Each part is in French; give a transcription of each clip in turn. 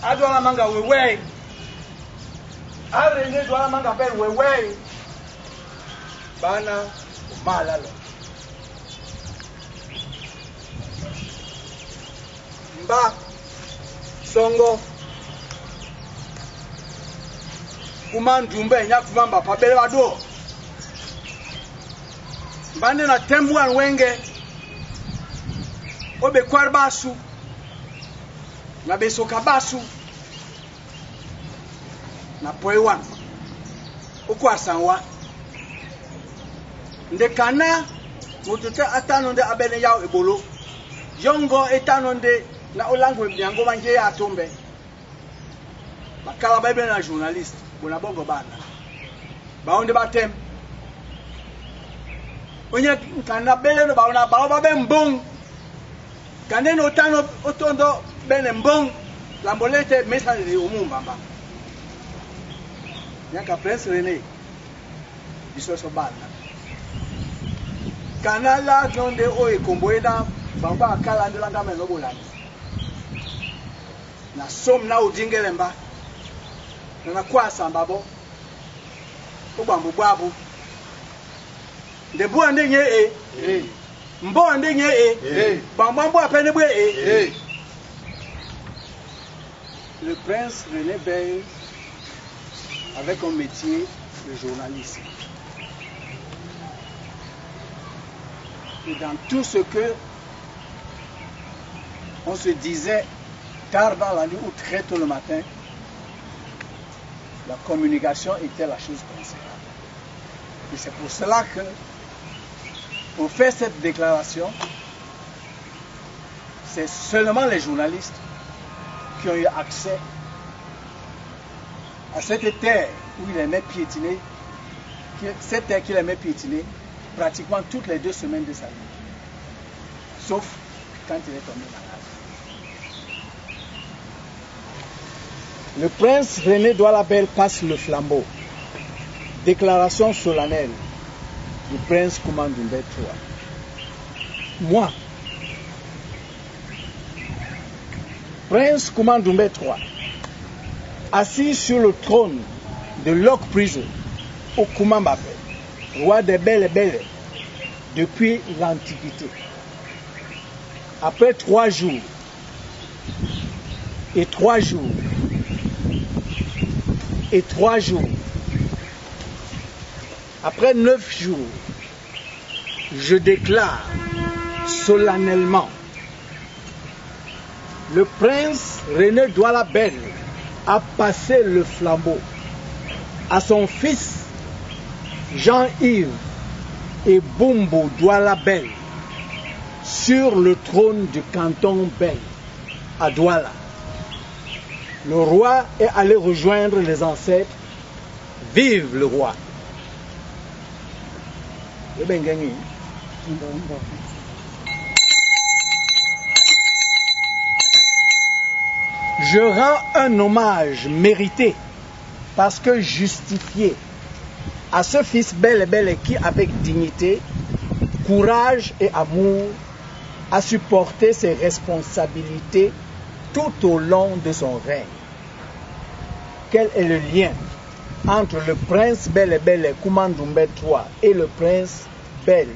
Adwala manga wewe. Arene dwala manga bel wewe. Bana malalo. Mba songo kumandumbe nya kumamba pabele bado. Mbane na tembu anwenge obe kwarbasu na beso kabasu na poewan okwa sanwa ndekana mututa atano nde abene yao ebolo yongo etano nde na olango mbiango manje ya atombe bakala bebe na journaliste bona bongo bana baonde batem onye kana bele no baona baoba be mbong kane no tano otondo bene mbong lambolete mesa de umumbamba nyaka Prince René bisoso bana kana la donde o ekomboeda bamba akala ndela ngame no bolani na som na udingelemba na kwasa mbabo obambo bwabu Debu ande nye mbo ande nye bambambo apene bwe Le prince René Bel avec un métier de journaliste. Et dans tout ce que on se disait tard dans la nuit ou très tôt le matin, la communication était la chose principale. Et c'est pour cela que on fait cette déclaration. C'est seulement les journalistes qui ont eu accès à cette terre où il aimait piétiner, cette terre qu'il aimait piétiner pratiquement toutes les 2 semaines de sa vie, sauf quand il est tombé malade. Le prince René Douala Bel passe le flambeau. Déclaration solennelle du prince Koumandoumbé III. Moi, prince Koumandoumbé III, assis sur le trône de Lock Prison au Koumambapé, roi des Belles et Belles, depuis l'Antiquité. Après 3 jours et 3 jours et 3 jours, après 9 jours, je déclare solennellement: le prince René Douala Bel a passé le flambeau à son fils Jean-Yves et Bumbo Douala Bel sur le trône du canton Bel à Douala. Le roi est allé rejoindre les ancêtres. Vive le roi! Je rends un hommage mérité parce que justifié à ce fils bel et belle qui, avec dignité, courage et amour, a supporté ses responsabilités tout au long de son règne. Quel est le lien entre le prince Bel et Belle Koumandoumbé III et le prince Bel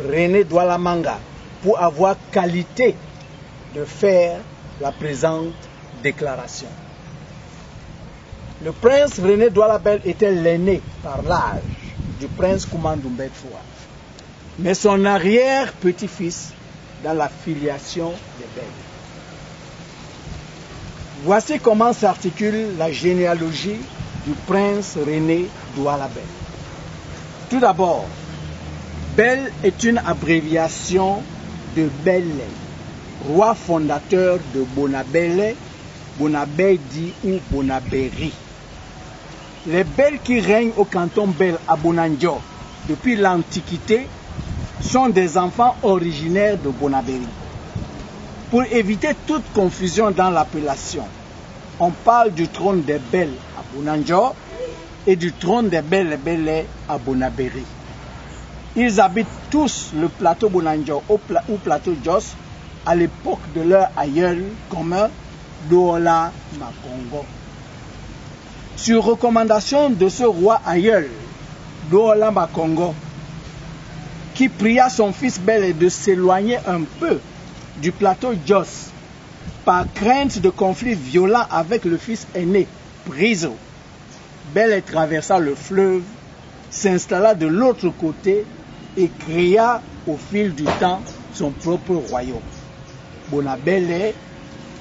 René Douala Manga pour avoir qualité de faire la présente déclaration? Le prince René Douala Bel était l'aîné par l'âge du prince Koumandoumbé III, mais son arrière-petit-fils dans la filiation des Bel. Voici comment s'articule la généalogie du prince René Douala Bel. Tout d'abord, Bel est une abréviation de Bele, roi fondateur de Bonabele, Bonabedi ou Bonaberi. Les Bel qui règnent au canton Bel à Bonanjo depuis l'Antiquité sont des enfants originaires de Bonaberi. Pour éviter toute confusion dans l'appellation, on parle du trône des Bel à Bonanjo et du trône des Bel et Bele à Bonaberi. Ils habitent tous le plateau Bonanjo ou plateau Jos à l'époque de leur aïeul commun, Douala Makongo. Sur recommandation de ce roi aïeul, Douala Makongo, qui pria son fils Bélé de s'éloigner un peu du plateau Jos par crainte de conflits violents avec le fils aîné, Priso. Bélé traversa le fleuve, s'installa de l'autre côté et créa au fil du temps son propre royaume. Bonabélé,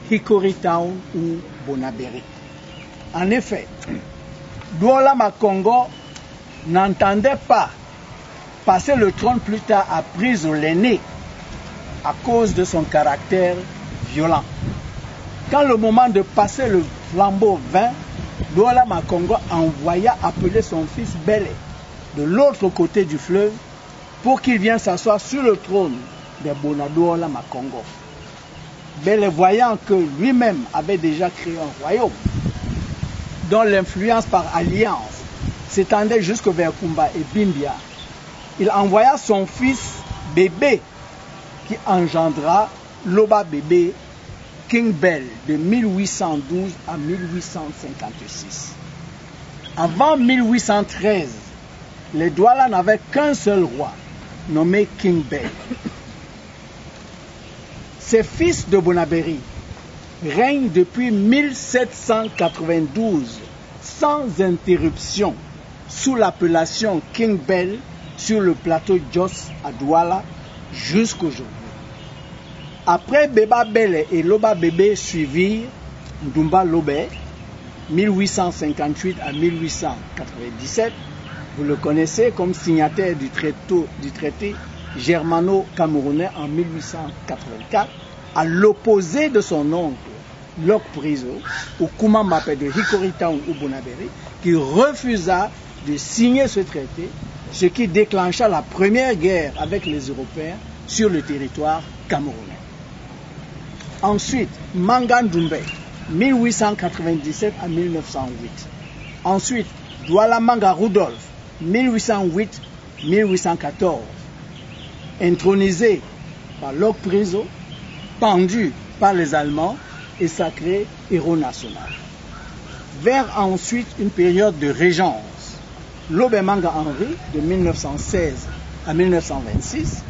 Hickory Town ou Bonabéry. En effet, Douala Makongo n'entendait pas passer le trône plus tard à Priso l'aîné à cause de son caractère violent. Quand le moment de passer le flambeau vint, Douala Makongo envoya appeler son fils Bélé de l'autre côté du fleuve pour qu'il vienne s'asseoir sur le trône de Bonadouala Makongo. Bélé, voyant que lui-même avait déjà créé un royaume dont l'influence par alliance s'étendait jusque vers Kumba et Bimbia, il envoya son fils Bébé qui engendra Loba Bébé, King Bell de 1812 à 1856. Avant 1813, les Douala n'avaient qu'un seul roi, nommé King Bell. Ses fils de Bonabéry règnent depuis 1792 sans interruption sous l'appellation King Bell sur le plateau Jos à Douala jusqu'aujourd'hui. Après Béba Bélé et Loba Bébé suivirent Ndumba Lobé, 1858 à 1897. Vous le connaissez comme signataire du traité germano-camerounais en 1884, à l'opposé de son oncle, Lok Priso, ou Kuma Mbappé de Hickory Town ou Bonabéry, qui refusa de signer ce traité, ce qui déclencha la première guerre avec les Européens sur le territoire camerounais. Ensuite, Manga Ndoumbe, 1897 à 1908. Ensuite, Douala Manga Rudolph, 1808-1814. Intronisé par Lok Priso, pendu par les Allemands et sacré héros national. Vers ensuite une période de régence. Lobé Manga Henri, de 1916 à 1926.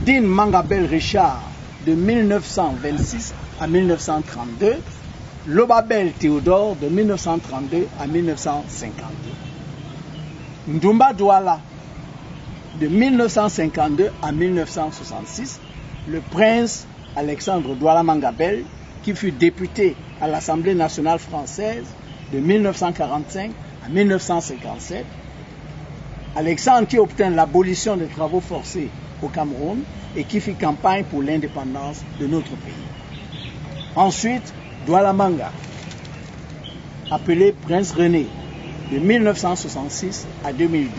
Din Manga Bel Richard, de 1926 à 1932, Lobabel Théodore de 1932 à 1952. Ndumba Douala de 1952 à 1966, le prince Alexandre Douala Mangabel, qui fut député à l'Assemblée nationale française de 1945 à 1957. Alexandre qui obtint l'abolition des travaux forcés au Cameroun et qui fit campagne pour l'indépendance de notre pays. Ensuite, Douala Manga, appelé Prince René, de 1966 à 2012,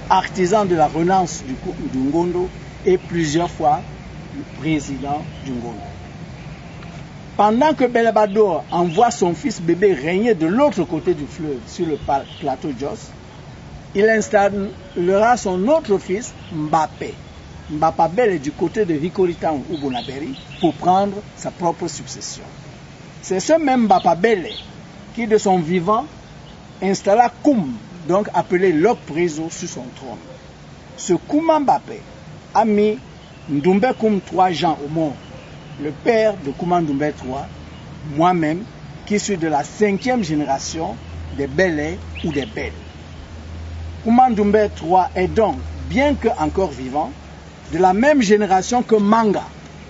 artisan de la renonce du Ngondo et plusieurs fois le président du Ngondo. Pendant que Belebador envoie son fils Bébé régner de l'autre côté du fleuve, sur le plateau Jos, il installera son autre fils Mbappé. Mbapa Bel est du côté de Hickory Town ou Bonabéry pour prendre sa propre succession. C'est ce même Mbapa Bel qui, de son vivant, installa Koum, donc appelé Lok Priso, sur son trône. Ce Kouma Mbappé a mis Ndoumbe Koum 3 Jean au monde, le père de Kouma Ndoumbe 3, moi-même, qui suis de la 5e génération des Belé ou des Belles. Kouma Ndoumbe 3 est donc, bien que encore vivant, de la même génération que Manga,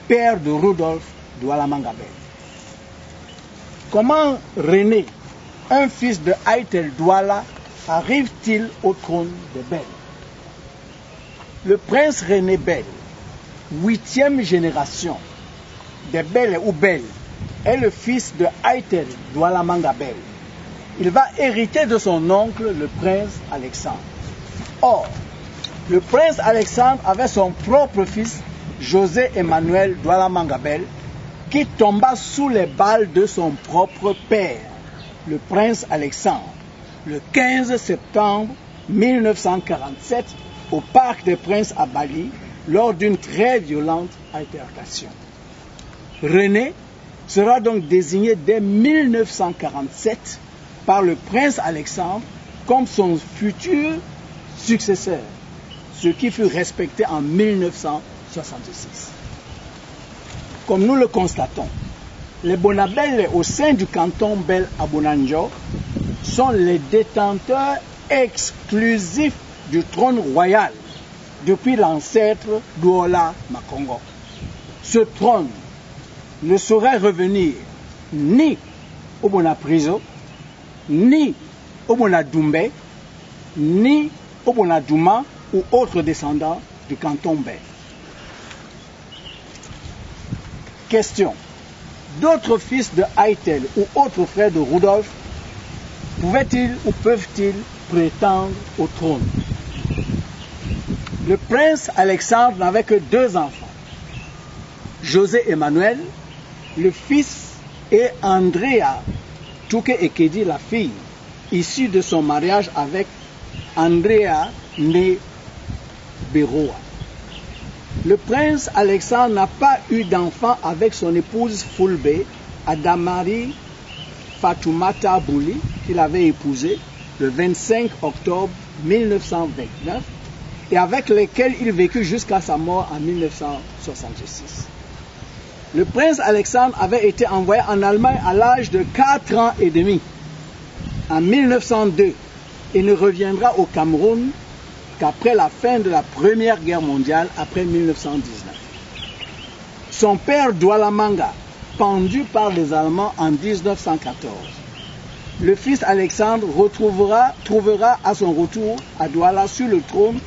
père de Rudolph Douala Mangabel. Comment René, un fils de Aitel Douala, arrive-t-il au trône de Bel? Le prince René Bel, 8e génération de Bel ou Bel, est le fils de Aitel Douala Mangabel. Il va hériter de son oncle, le prince Alexandre. Or, le prince Alexandre avait son propre fils, José Emmanuel Douala Mangabel, qui tomba sous les balles de son propre père, le prince Alexandre, le 15 septembre 1947, au Parc des Princes à Bali, lors d'une très violente altercation. René, sera donc désigné dès 1947 par le prince Alexandre comme son futur successeur, ce qui fut respecté en 1966. Comme nous le constatons, les Bonabel au sein du canton Bel à Bonanjo sont les détenteurs exclusifs du trône royal depuis l'ancêtre d'Ola Makongo. Ce trône ne saurait revenir ni au Bonapriso, ni au Bonadoumbé, ni au Bonadouma ou autres descendants du canton Bel. Question. D'autres fils de Aitel ou autres frères de Rudolf pouvaient-ils ou peuvent-ils prétendre au trône? Le prince Alexandre n'avait que 2 enfants, José Emmanuel, le fils, et Andrea Touke Ekedi, la fille, issue de son mariage avec Andrea née Beroa. Le prince Alexandre n'a pas eu d'enfant avec son épouse Fulbe, Adamari Fatoumata Bouli, qu'il avait épousée le 25 octobre 1929 et avec lesquels il vécut jusqu'à sa mort en 1966. Le prince Alexandre avait été envoyé en Allemagne à l'âge de 4 ans et demi en 1902 et ne reviendra au Cameroun qu'après la fin de la Première Guerre mondiale, après 1919. Son père Douala Manga, pendu par les Allemands en 1914. Le fils Alexandre trouvera à son retour à Douala sur le trône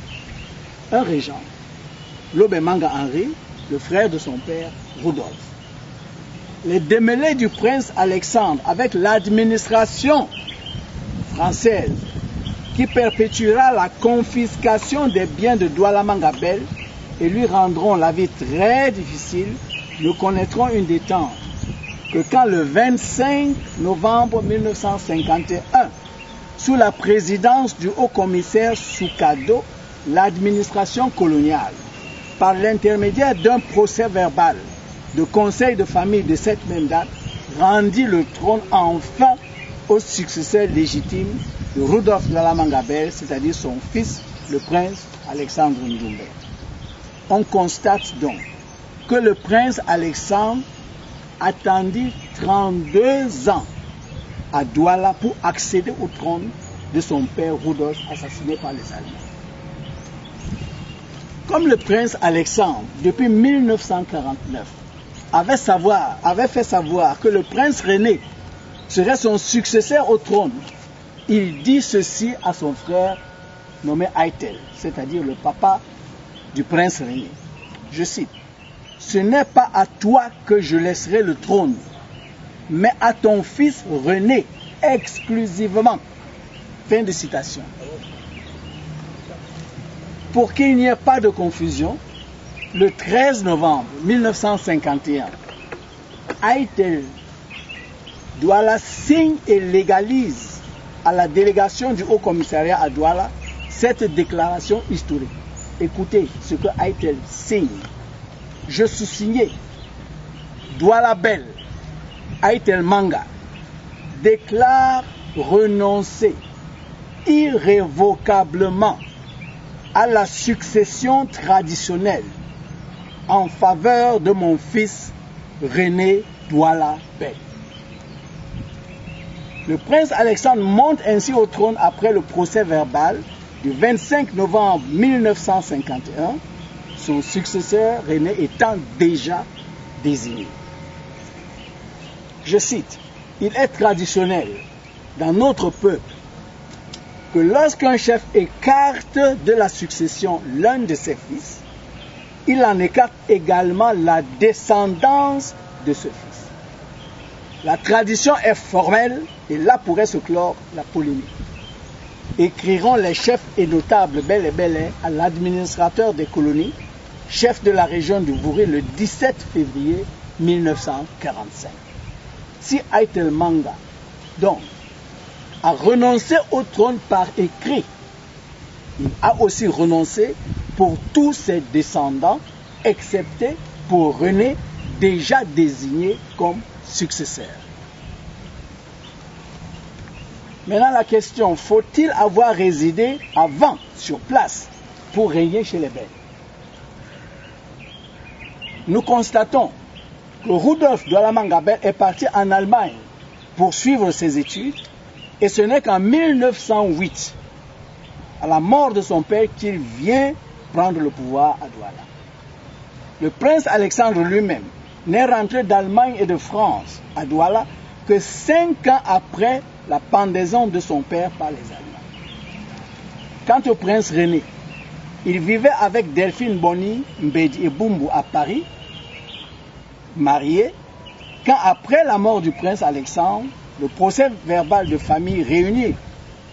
un régent, Lobé Manga Henri, le frère de son père Rudolf. Les démêlés du prince Alexandre avec l'administration française qui perpétuera la confiscation des biens de Douala Manga Bel et lui rendront la vie très difficile, ne connaîtront une détente que quand le 25 novembre 1951, sous la présidence du haut-commissaire Soukado, l'administration coloniale, par l'intermédiaire d'un procès verbal de conseil de famille de cette même date, rendit le trône enfin au successeur légitime de Rudolf Douala Manga Bel, c'est-à-dire son fils, le prince Alexandre Ndoumbe. On constate donc que le prince Alexandre attendit 32 ans à Douala pour accéder au trône de son père Rudolf, assassiné par les Allemands. Comme le prince Alexandre, depuis 1949, avait fait savoir que le prince René serait son successeur au trône, il dit ceci à son frère nommé Aitel, c'est-à-dire le papa du prince René. Je cite, « Ce n'est pas à toi que je laisserai le trône, mais à ton fils René exclusivement. » Fin de citation. Pour qu'il n'y ait pas de confusion, le 13 novembre 1951, Aitel Douala signe et légalise à la délégation du Haut-Commissariat à Douala cette déclaration historique. Écoutez ce que Aitel signe. Je sous-signais Douala Bel, Aitel Manga, déclare renoncer irrévocablement à la succession traditionnelle en faveur de mon fils René Douala Bel. Le prince Alexandre monte ainsi au trône après le procès verbal du 25 novembre 1951, son successeur René étant déjà désigné. Je cite, « Il est traditionnel dans notre peuple que lorsqu'un chef écarte de la succession l'un de ses fils, il en écarte également la descendance de ce fils. La tradition est formelle et là pourrait se clore la polémique. Écriront les chefs et notables Bel et Belin à l'administrateur des colonies, chef de la région du Vouri le 17 février 1945. Si Aitel Manga, donc, a renoncé au trône par écrit, il a aussi renoncé pour tous ses descendants, excepté pour René, déjà désigné comme successeur. Maintenant la question, faut-il avoir résidé avant sur place pour régner chez les Bel? Nous constatons que Rudolf Douala Manga Bel est parti en Allemagne pour suivre ses études et ce n'est qu'en 1908, à la mort de son père, qu'il vient prendre le pouvoir à Douala. Le prince Alexandre lui-même n'est rentré d'Allemagne et de France à Douala que 5 ans après la pendaison de son père par les Allemands. Quant au prince René, il vivait avec Delphine Boni, Mbedi et Bumbu à Paris, marié, quand après la mort du prince Alexandre, le procès verbal de famille réuni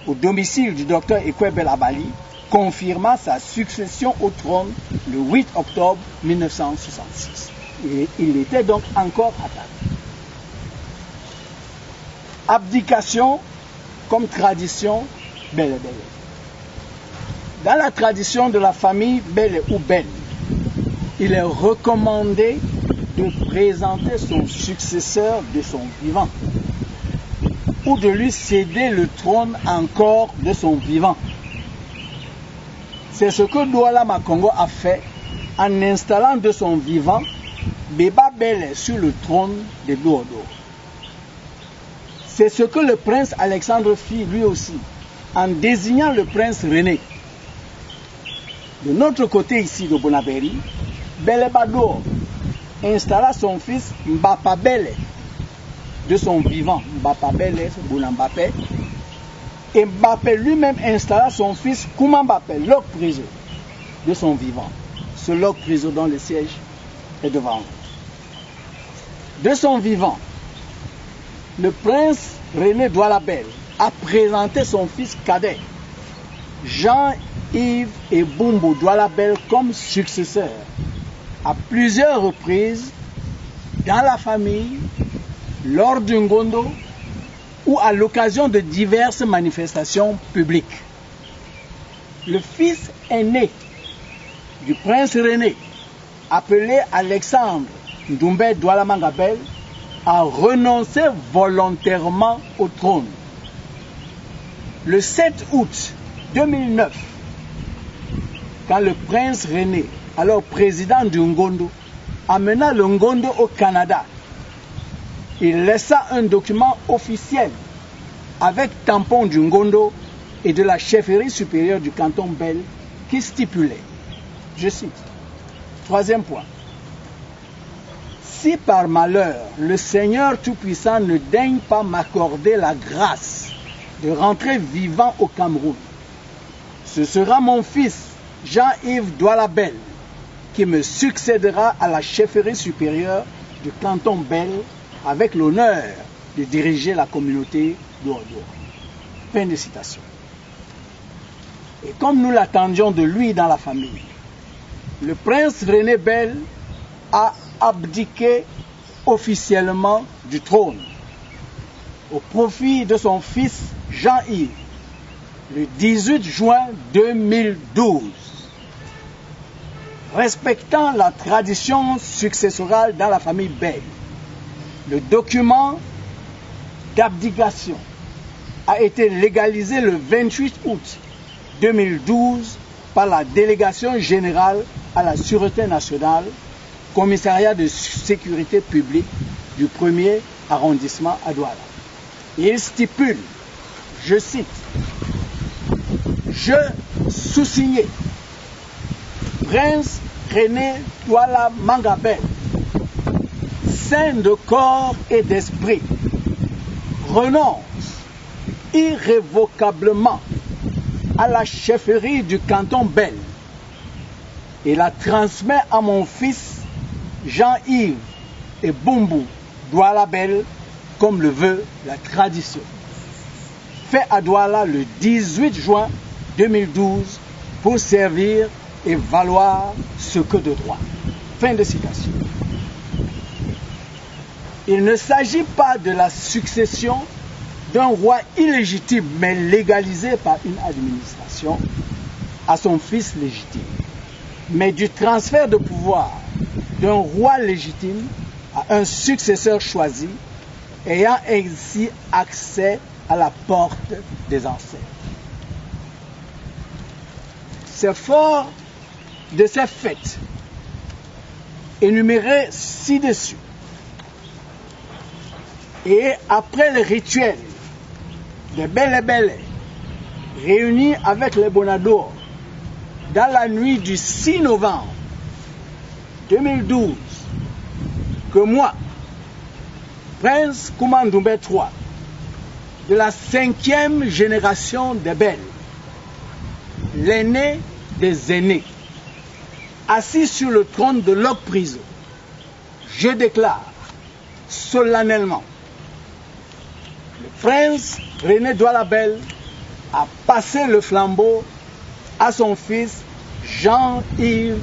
au domicile du docteur Ekwebel Abali confirma sa succession au trône le 8 octobre 1966. Et il était donc encore à table. Abdication comme tradition Belle. Dans la tradition de la famille Belle ou Belle, il est recommandé de présenter son successeur de son vivant ou de lui céder le trône encore de son vivant. C'est ce que Douala Makongo a fait en installant de son vivant Beba Belle sur le trône de Douodo. C'est ce que le prince Alexandre fit lui aussi en désignant le prince René. De notre côté ici de Bonaberi, Bele Bado installa son fils Mbapa Bele de son vivant. Mbapa Bele, Bouna Mbappé. Et Mbappé lui-même installa son fils Kouma Mbappé, Lok Priso, de son vivant. Ce Lok Priso dont le siège est devant nous. De son vivant, le prince René Douala Bel a présenté son fils cadet, Jean-Yves et Bumbu Douala Bel, comme successeur à plusieurs reprises dans la famille, lors d'un ngondo ou à l'occasion de diverses manifestations publiques. Le fils aîné du prince René, appelé Alexandre Ndoumbe Douala Manga Bel, a renoncé volontairement au trône. Le 7 août 2009, quand le prince René, alors président du Ngondo, amena le Ngondo au Canada, il laissa un document officiel avec tampon du Ngondo et de la chefferie supérieure du canton Bel qui stipulait, je cite, troisième point, si par malheur le Seigneur Tout-Puissant ne daigne pas m'accorder la grâce de rentrer vivant au Cameroun, ce sera mon fils Jean-Yves Douala Bel qui me succédera à la chefferie supérieure du canton Bel avec l'honneur de diriger la communauté d'Odo. Fin de citation. Et comme nous l'attendions de lui dans la famille, le prince René Bel a abdiqué officiellement du trône au profit de son fils Jean-Yves le 18 juin 2012. Respectant la tradition successorale dans la famille Bel, le document d'abdication a été légalisé le 28 août 2012 par la délégation générale à la Sûreté nationale, commissariat de sécurité publique du 1er arrondissement à Douala. Il stipule, je cite, je sous-signé Prince René Douala Manga Bel, saint de corps et d'esprit, renonce irrévocablement à la chefferie du canton Bel et la transmet à mon fils Jean-Yves et Bumbu Douala Bel comme le veut la tradition. Fait à Douala le 18 juin 2012 pour servir et valoir ce que de droit. Fin de citation. Il ne s'agit pas de la succession d'un roi illégitime, mais légalisé par une administration à son fils légitime, mais du transfert de pouvoir d'un roi légitime à un successeur choisi, ayant ainsi accès à la porte des ancêtres. C'est fort de ces fêtes énumérées ci-dessus. Et après le rituel des Bele réunis avec les Bonadors dans la nuit du 6 novembre 2012, que moi, Prince Koumandoumbé III, de la 5e génération des Bel, l'aîné des aînés, assis sur le trône de Locke Prison, je déclare solennellement le prince René Douala Bel a passé le flambeau à son fils Jean-Yves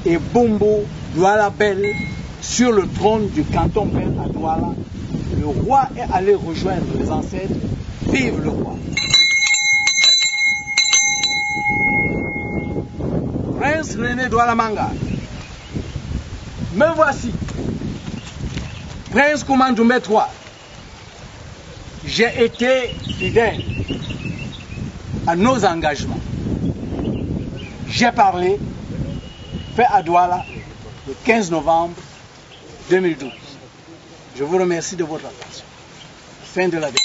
et Bumbo Douala Bel sur le trône du canton Bel à Douala. Le roi est allé rejoindre les ancêtres. Vive le roi! Prince René Douala Manga, me voici, Prince Koumandoumbé III. J'ai été fidèle à nos engagements. J'ai parlé, fait à Douala le 15 novembre 2012. Je vous remercie de votre attention. Fin de la débat.